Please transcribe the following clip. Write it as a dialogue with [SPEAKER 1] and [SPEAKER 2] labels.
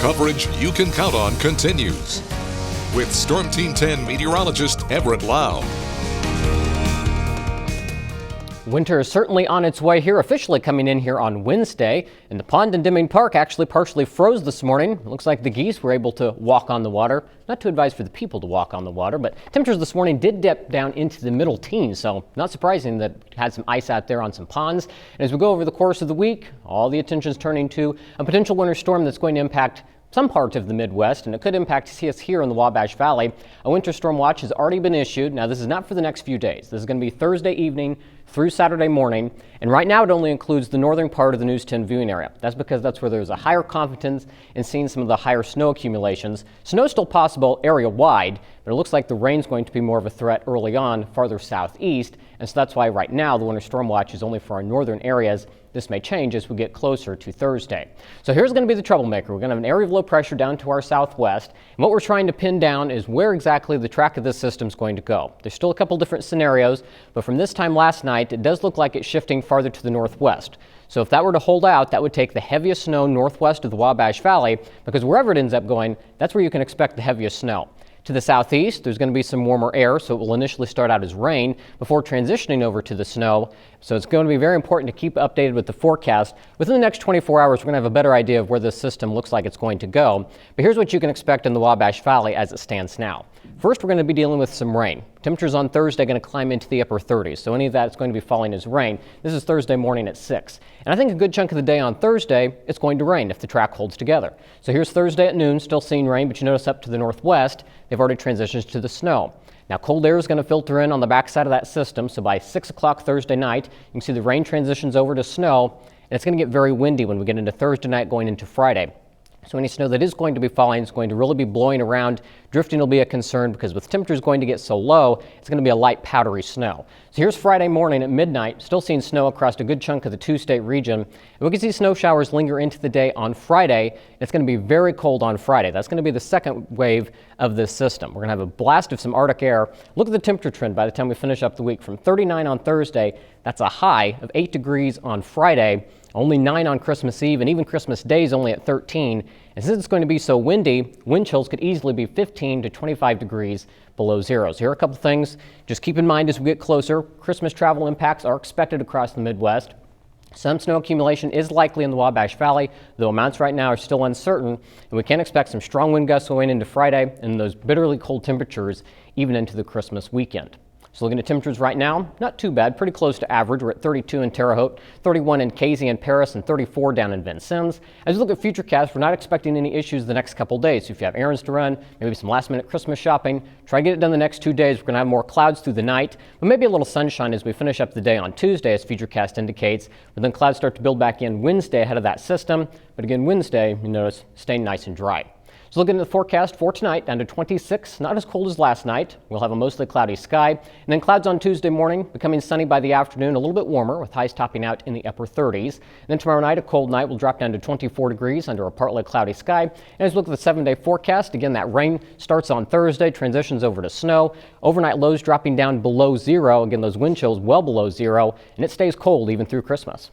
[SPEAKER 1] Coverage you can count on continues. With Storm Team 10 meteorologist Everett Lau.
[SPEAKER 2] Winter is certainly on its way here, officially coming in here on Wednesday. And the pond in Deming Park actually partially froze this morning. It looks like the geese were able to walk on the water. Not too advised for the people to walk on the water, but temperatures this morning did dip down into the middle teens, so not surprising that it had some ice out there on some ponds. And as we go over the course of the week, all the attention is turning to a potential winter storm that's going to impact some parts of the Midwest, and it could impact us here in the Wabash Valley. A winter storm watch has already been issued. Now, this is not for the next few days. This is going to be Thursday evening through Saturday morning, and right now it only includes the northern part of the News 10 viewing area. That's because that's where there's a higher confidence in seeing some of the higher snow accumulations. Snow is still possible area-wide, but it looks like the rain's going to be more of a threat early on farther southeast, and so that's why right now the winter storm watch is only for our northern areas. This may change as we get closer to Thursday. So here's going to be the troublemaker. We're going to have an area of low pressure down to our southwest. And what we're trying to pin down is where exactly the track of this system is going to go. There's still a couple different scenarios, but from this time last night, it does look like it's shifting farther to the northwest. So if that were to hold out, that would take the heaviest snow northwest of the Wabash Valley, because wherever it ends up going, that's where you can expect the heaviest snow. To the southeast, there's going to be some warmer air, so it will initially start out as rain before transitioning over to the snow. So it's going to be very important to keep updated with the forecast. Within the next 24 hours, we're going to have a better idea of where this system looks like it's going to go. But here's what you can expect in the Wabash Valley as it stands now. First, we're going to be dealing with some rain. Temperatures on Thursday are going to climb into the upper 30s, so any of that is going to be falling as rain. This is Thursday morning at 6. And I think a good chunk of the day on Thursday, it's going to rain if the track holds together. So here's Thursday at noon, still seeing rain, but you notice up to the northwest, they've already transitioned to the snow. Now, cold air is going to filter in on the backside of that system, so by 6 o'clock Thursday night, you can see the rain transitions over to snow, and it's going to get very windy when we get into Thursday night going into Friday. So any snow that is going to be falling is going to really be blowing around. Drifting will be a concern because with temperatures going to get so low, it's going to be a light powdery snow. So here's Friday morning at midnight, still seeing snow across a good chunk of the two-state region. And we can see snow showers linger into the day on Friday. It's going to be very cold on Friday. That's going to be the second wave of this system. We're going to have a blast of some Arctic air. Look at the temperature trend by the time we finish up the week. From 39 on Thursday, that's a high of 8 degrees on Friday. Only 9 on Christmas Eve, and even Christmas Day is only at 13. And since it's going to be so windy, wind chills could easily be 15 to 25 degrees below zero. So here are a couple things. Just keep in mind as we get closer, Christmas travel impacts are expected across the Midwest. Some snow accumulation is likely in the Wabash Valley, though amounts right now are still uncertain, and we can expect some strong wind gusts going into Friday and those bitterly cold temperatures even into the Christmas weekend. So looking at temperatures right now, not too bad, pretty close to average. We're at 32 in Terre Haute, 31 in Casey and Paris, and 34 down in Vincennes. As we look at futurecasts, we're not expecting any issues the next couple days. So if you have errands to run, maybe some last minute Christmas shopping, try to get it done the next 2 days. We're going to have more clouds through the night, but maybe a little sunshine as we finish up the day on Tuesday, as futurecast indicates. But then clouds start to build back in Wednesday ahead of that system. But again, Wednesday, you notice, staying nice and dry. So looking at the forecast for tonight, down to 26, not as cold as last night. We'll have a mostly cloudy sky. And then clouds on Tuesday morning, becoming sunny by the afternoon, a little bit warmer with highs topping out in the upper 30s. And then tomorrow night, a cold night will drop down to 24 degrees under a partly cloudy sky. And as we look at the 7-day forecast, again, that rain starts on Thursday, transitions over to snow. Overnight lows dropping down below zero. Again, those wind chills well below zero, and it stays cold even through Christmas.